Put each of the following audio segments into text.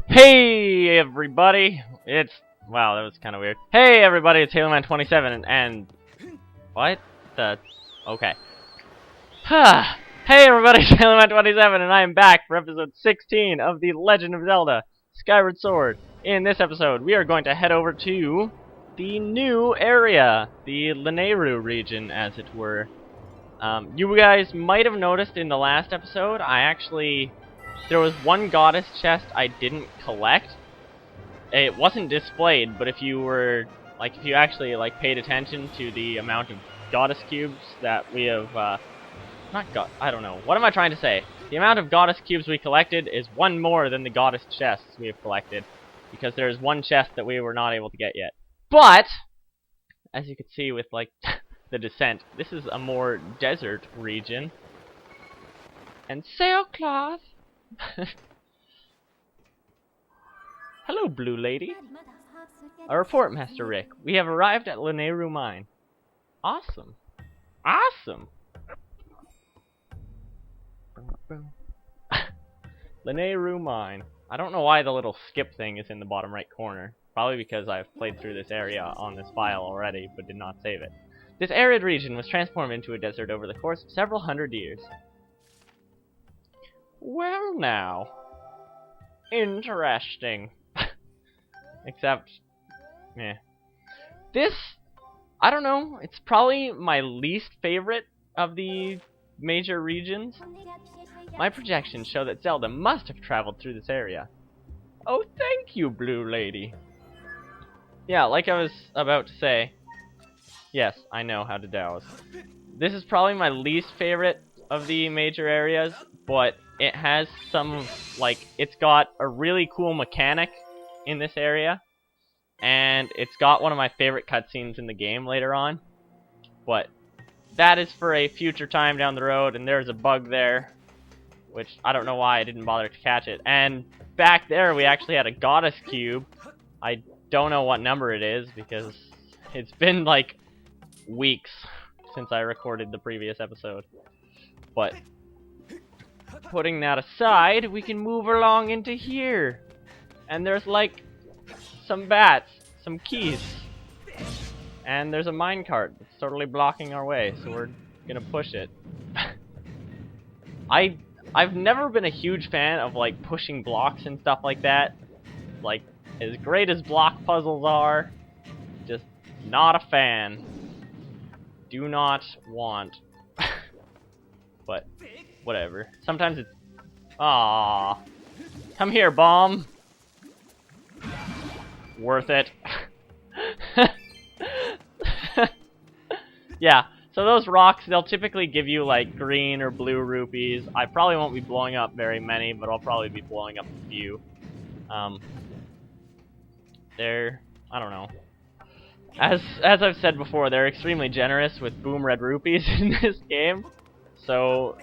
Hey everybody! Wow, that was kind of weird. Hey everybody, it's HaloMan27 and what the? Okay. Hey everybody, it's HaloMan27 and I am back for episode 16 of The Legend of Zelda: Skyward Sword. In this episode, we are going to head over to the new area, the Lanayru region, as it were. You guys might have noticed in the last episode, there was one goddess chest I didn't collect. It wasn't displayed, but if you actually paid attention to the amount of goddess cubes that we have, I don't know. What am I trying to say? The amount of goddess cubes we collected is one more than the goddess chests we have collected, because there's one chest that we were not able to get yet. But, as you can see with, the descent, this is a more desert region. And sailcloth! Hello, Blue Lady. A report, Master Rick. We have arrived at Lanayru Mine. Awesome. Awesome! Lanayru Mine. I don't know why the little skip thing is in the bottom right corner. Probably because I've played through this area on this file already, but did not save it. This arid region was transformed into a desert over the course of several hundred years. Well now. Interesting. Except, this, I don't know, it's probably my least favorite of the major regions. My projections show that Zelda must have traveled through this area. Oh, thank you, Blue Lady. Yeah, like I was about to say, yes, I know how to douse. This is probably my least favorite of the major areas, but it has it's got a really cool mechanic in this area, and it's got one of my favorite cutscenes in the game later on, but that is for a future time down the road. And there's a bug there, which I don't know why I didn't bother to catch it. And back there we actually had a goddess cube. I don't know what number it is, because it's been weeks since I recorded the previous episode. But putting that aside, we can move along into here. And there's some bats, some keys. And there's a minecart that's totally blocking our way, so we're gonna push it. I've never been a huge fan of pushing blocks and stuff like that. As great as block puzzles are, just not a fan. Do not want. But whatever. Sometimes it's ah. Come here, bomb. Worth it. Yeah, so those rocks, they'll typically give you green or blue rupees. I probably won't be blowing up very many, but I'll probably be blowing up a few. I don't know. As I've said before, they're extremely generous with boom red rupees in this game. So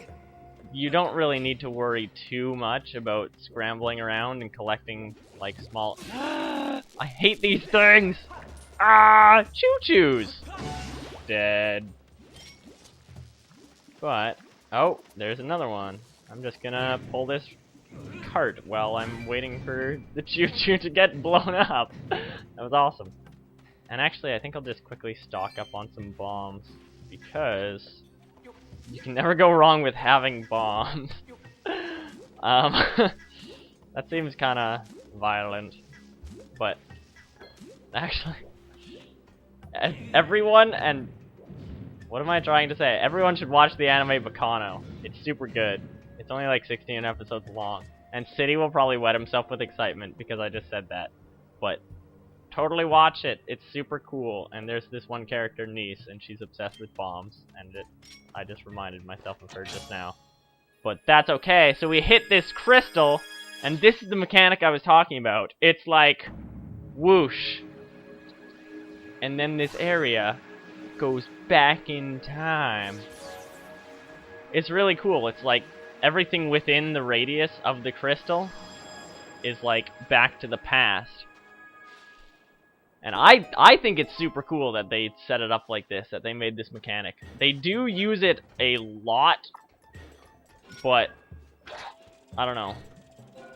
you don't really need to worry too much about scrambling around and collecting small I hate these things! Ah! Choo-choos! Dead. But, oh, there's another one. I'm just gonna pull this cart while I'm waiting for the choo-choo to get blown up. That was awesome. And actually, I think I'll just quickly stock up on some bombs, because you can never go wrong with having bombs. That seems kinda violent. But actually, everyone, and what am I trying to say? Everyone should watch the anime Bacano. It's super good. It's only 16 episodes long. And City will probably wet himself with excitement because I just said that. But totally watch it. It's super cool. And there's this one character, Niece, and she's obsessed with bombs. And I just reminded myself of her just now. But that's okay. So we hit this crystal, and this is the mechanic I was talking about. It's whoosh. And then this area goes back in time. It's really cool. It's everything within the radius of the crystal is back to the past. And I think it's super cool that they set it up like this, that they made this mechanic. They do use it a lot, but I don't know.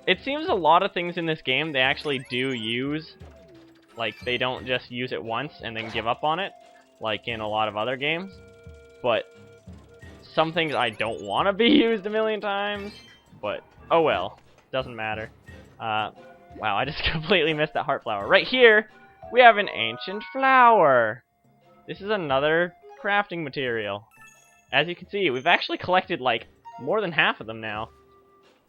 it seems a lot of things in this game they actually do use. Like, they don't just use it once and then give up on it, like in a lot of other games. But some things I don't want to be used a million times, but oh well, doesn't matter. Wow, I just completely missed that heart flower. Right here, we have an ancient flower. This is another crafting material. As you can see, we've actually collected, like, more than half of them now.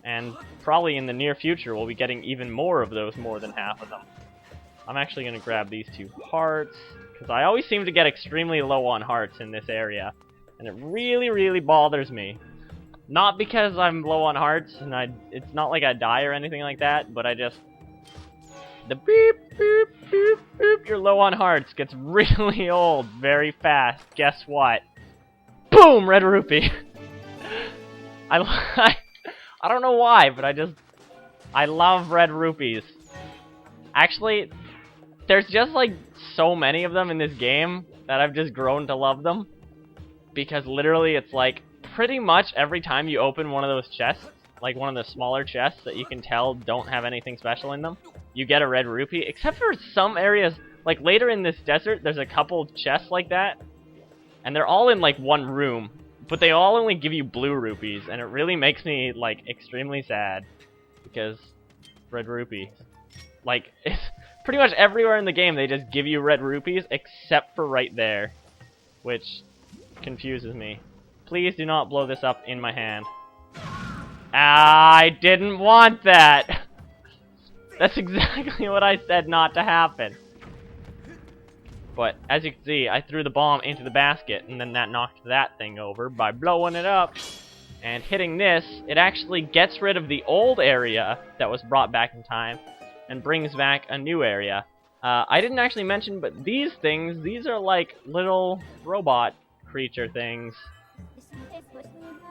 And probably in the near future, we'll be getting even more of those more than half of them. I'm actually going to grab these 2 hearts, because I always seem to get extremely low on hearts in this area. And it really, really bothers me. Not because I'm low on hearts, and it's not like I die or anything like that, but I just... The beep, beep, beep, beep, you're low on hearts gets really old very fast. Guess what? Boom! Red rupee! I don't know why, but I love red rupees. Actually, there's just like so many of them in this game that I've just grown to love them. Because literally it's like pretty much every time you open one of those chests, like one of the smaller chests that you can tell don't have anything special in them, you get a red rupee, except for some areas, like later in this desert, there's a couple chests like that, and they're all in like one room, but they all only give you blue rupees, and it really makes me like extremely sad, because red rupees. Like, it's pretty much everywhere in the game they just give you red rupees, except for right there, which confuses me. Please do not blow this up in my hand. I didn't want that! That's exactly what I said not to happen. But, as you can see, I threw the bomb into the basket, and then that knocked that thing over by blowing it up. And hitting this, it actually gets rid of the old area that was brought back in time, and brings back a new area. I didn't actually mention, but these things, these are like little robot creature things.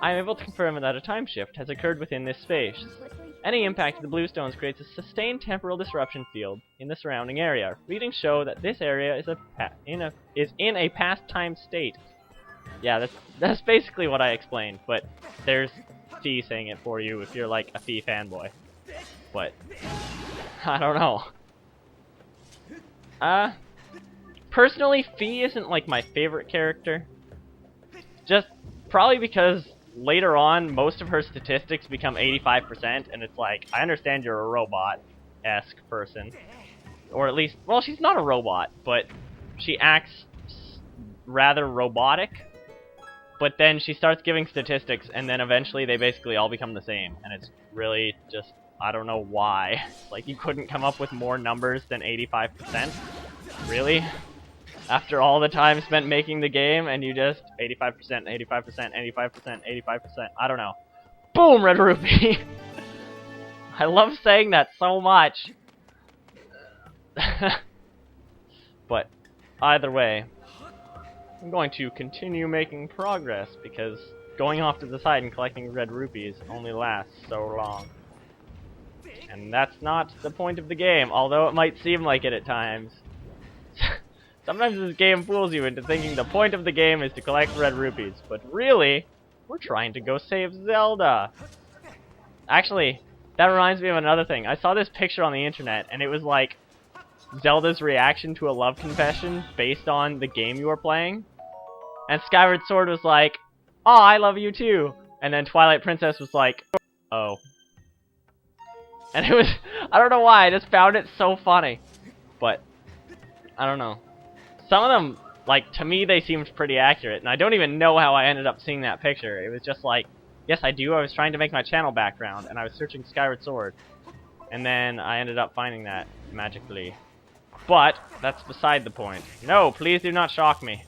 I am able to confirm that a time shift has occurred within this space. Any impact of the blue stones creates a sustained temporal disruption field in the surrounding area. Readings show that this area is in a past time state. Yeah, that's basically what I explained, but there's Fee saying it for you if you're like a Fee fanboy. But I don't know. Personally, Fee isn't like my favorite character. Just probably because later on, most of her statistics become 85%, and it's like, I understand you're a robot-esque person. Or at least, well, she's not a robot, but she acts rather robotic. But then she starts giving statistics, and then eventually they basically all become the same. And it's really just, I don't know why. Like, you couldn't come up with more numbers than 85%? Really? After all the time spent making the game, and you just 85%, 85%, 85%, 85%. I don't know. Boom, red rupee. I love saying that so much. But either way, I'm going to continue making progress because going off to the side and collecting red rupees only lasts so long. And that's not the point of the game, although it might seem like it at times. Sometimes this game fools you into thinking the point of the game is to collect red rupees, but really, we're trying to go save Zelda. Actually, that reminds me of another thing. I saw this picture on the internet, and it was like Zelda's reaction to a love confession based on the game you were playing. And Skyward Sword was like, "Aw, I love you too." And then Twilight Princess was like, "Oh." And it was, I don't know why, I just found it so funny. But, I don't know. Some of them, like, to me, they seemed pretty accurate, and I don't even know how I ended up seeing that picture. It was just like, yes, I do, I was trying to make my channel background, and I was searching Skyward Sword. And then I ended up finding that, magically. But, that's beside the point. No, please do not shock me.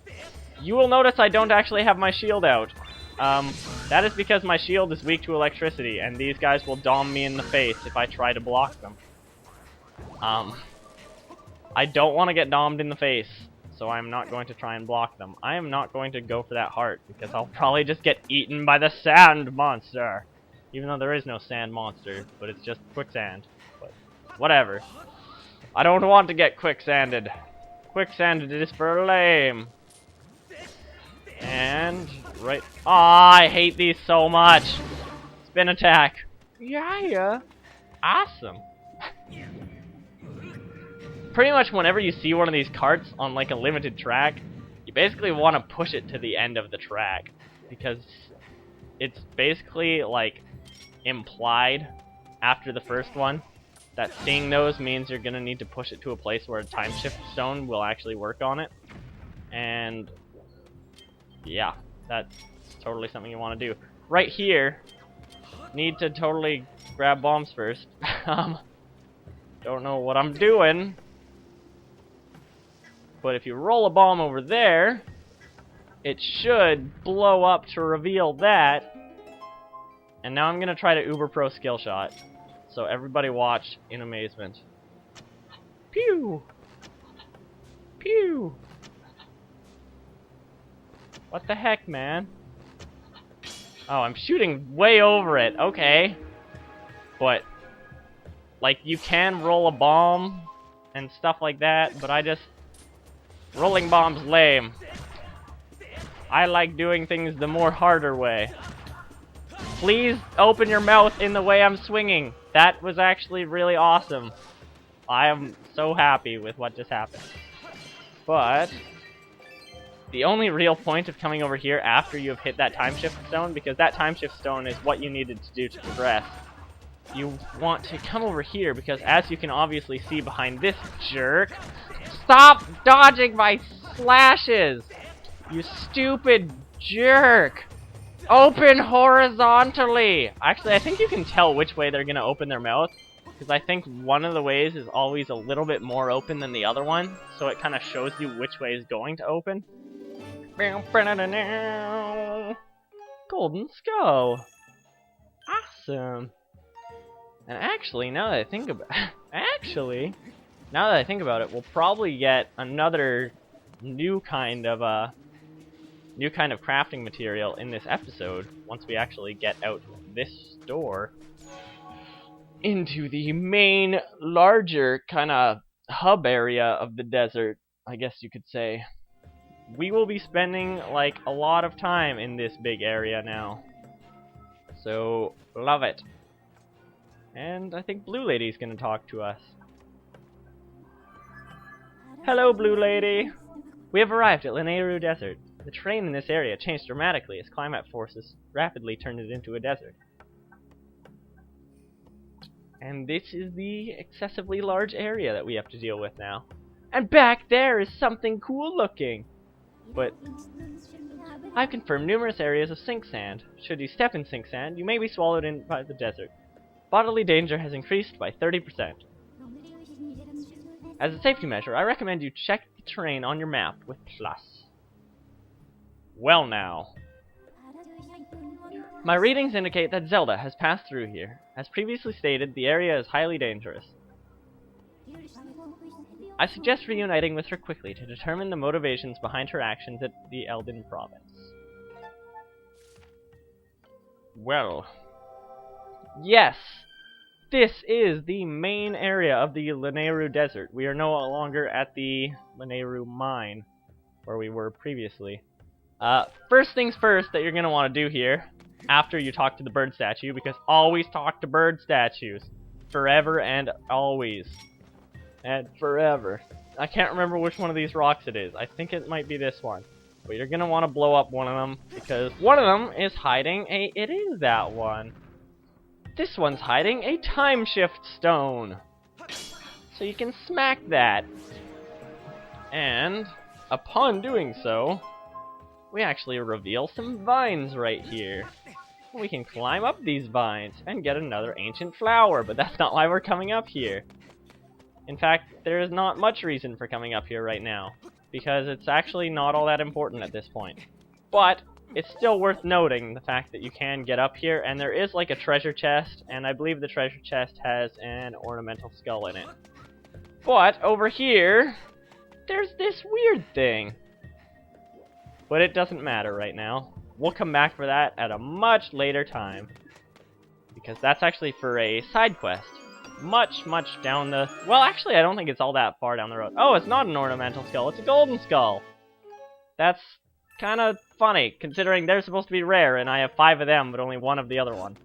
You will notice I don't actually have my shield out. That is because my shield is weak to electricity, and these guys will dom me in the face if I try to block them. I don't want to get dommed in the face, so I'm not going to try and block them. I am not going to go for that heart, because I'll probably just get eaten by the sand monster. Even though there is no sand monster, but it's just quicksand. But whatever. I don't want to get quicksanded. Quicksanded is for lame. And right. Aw, I hate these so much. Spin attack. Yeah. Awesome. Pretty much whenever you see one of these carts on like a limited track, you basically want to push it to the end of the track, because it's basically like implied after the first one that seeing those means you're gonna need to push it to a place where a time shift stone will actually work on it. And yeah, that's totally something you want to do. Right here, need to totally grab bombs first. Don't know what I'm doing, but if you roll a bomb over there, it should blow up to reveal that. And now I'm gonna try to uber pro skill shot. So everybody watch in amazement. Pew! Pew! What the heck, man? Oh, I'm shooting way over it. Okay. But, like, you can roll a bomb and stuff like that, but rolling bombs lame. I like doing things the more harder way. Please open your mouth in the way I'm swinging. That was actually really awesome. I am so happy with what just happened. But the only real point of coming over here after you have hit that time shift stone, because that time shift stone is what you needed to do to progress, you want to come over here because, as you can obviously see behind this jerk, stop dodging my slashes! You stupid jerk! Open horizontally! Actually, I think you can tell which way they're gonna open their mouth, because I think one of the ways is always a little bit more open than the other one, so it kind of shows you which way is going to open. Golden skull! Awesome! And actually, now that I think about it, we'll probably get another new kind of crafting material in this episode once we actually get out this door into the main, larger kind of hub area of the desert, I guess you could say. We will be spending like a lot of time in this big area now, so love it. And I think Blue Lady's gonna talk to us. Hello, Blue Lady! We have arrived at Lanayru Desert. The terrain in this area changed dramatically as climate forces rapidly turned it into a desert. And this is the excessively large area that we have to deal with now. And back there is something cool looking! But I've confirmed numerous areas of sink sand. Should you step in sink sand, you may be swallowed in by the desert. Bodily danger has increased by 30%. As a safety measure, I recommend you check the terrain on your map with plus. Well now. My readings indicate that Zelda has passed through here. As previously stated, the area is highly dangerous. I suggest reuniting with her quickly to determine the motivations behind her actions at the Elden Province. Well. Yes! This is the main area of the Lanayru Desert. We are no longer at the Lanayru Mine, where we were previously. First things first that you're going to want to do here, after you talk to the bird statue, because always talk to bird statues. Forever and always. And forever. I can't remember which one of these rocks it is. I think it might be this one. But you're going to want to blow up one of them, because one of them is hiding a... It is that one. This one's hiding a time shift stone. So you can smack that. And upon doing so, we actually reveal some vines right here. We can climb up these vines and get another ancient flower, but that's not why we're coming up here. In fact, there is not much reason for coming up here right now, because it's actually not all that important at this point. But it's still worth noting the fact that you can get up here, and there is like a treasure chest, and I believe the treasure chest has an ornamental skull in it. But over here, there's this weird thing. But it doesn't matter right now. We'll come back for that at a much later time, because that's actually for a side quest. Much down the... Well, actually, I don't think it's all that far down the road. Oh, it's not an ornamental skull, it's a golden skull! That's kind of funny, considering they're supposed to be rare, and I have 5 of them, but only 1 of the other one.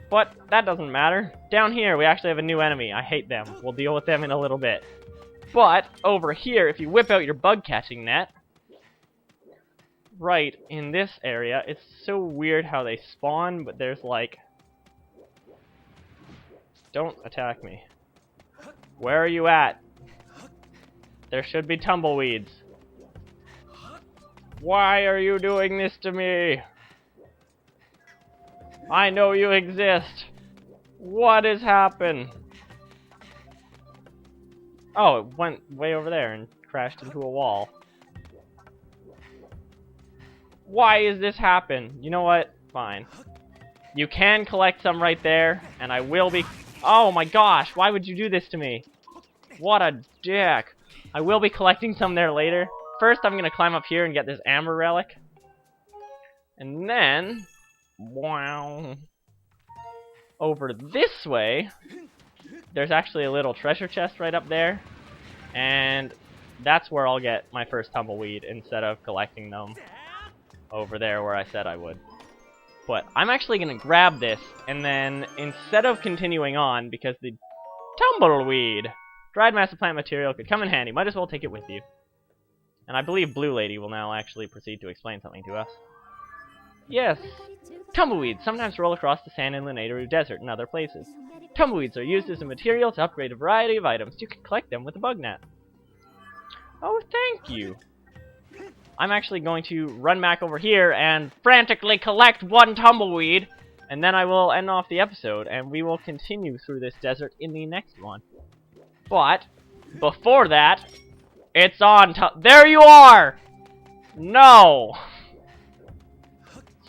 But that doesn't matter. Down here, we actually have a new enemy. I hate them. We'll deal with them in a little bit. But over here, if you whip out your bug catching net, right in this area, it's so weird how they spawn, but there's like... Don't attack me. Where are you at? There should be tumbleweeds. Why are you doing this to me? I know you exist. What has happened? Oh, it went way over there and crashed into a wall. Why is this happen? You know what? Fine. You can collect some right there, and I will be... Oh my gosh, why would you do this to me? What a dick. I will be collecting some there later. First, I'm gonna climb up here and get this amber relic. And then... Wow. Over this way, there's actually a little treasure chest right up there. And that's where I'll get my first tumbleweed instead of collecting them over there where I said I would. But I'm actually going to grab this, and then instead of continuing on, because the tumbleweed, dried massive plant material, could come in handy, might as well take it with you. And I believe Blue Lady will now actually proceed to explain something to us. Yes, tumbleweeds sometimes roll across the sand in Lanayru Desert and other places. Tumbleweeds are used as a material to upgrade a variety of items. You can collect them with a bug net. Oh, thank you. I'm actually going to run back over here and frantically collect one tumbleweed, and then I will end off the episode, and we will continue through this desert in the next one. But, before that, it's on there you are! No!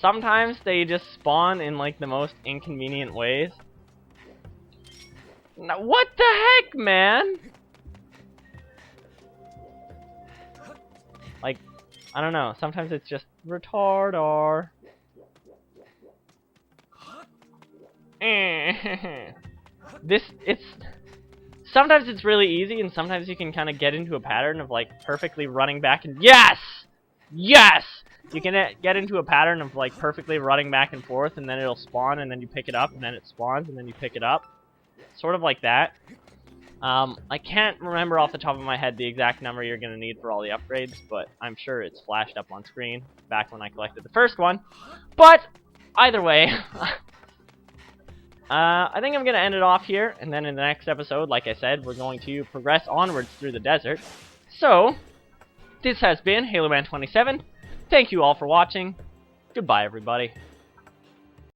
Sometimes they just spawn in, like, the most inconvenient ways. Now, what the heck, man? Like, I don't know. Sometimes it's just retardar. Sometimes it's really easy, and sometimes you can kind of get into a pattern of, like, perfectly running back and... Yes! Yes! You can get into a pattern of, like, perfectly running back and forth, and then it'll spawn, and then you pick it up, and then it spawns, and then you pick it up. Sort of like that. I can't remember off the top of my head the exact number you're going to need for all the upgrades, but I'm sure it's flashed up on screen back when I collected the first one. But, either way, I think I'm going to end it off here, and then in the next episode, like I said, we're going to progress onwards through the desert. So, this has been Halo Man 27. Thank you all for watching. Goodbye, everybody.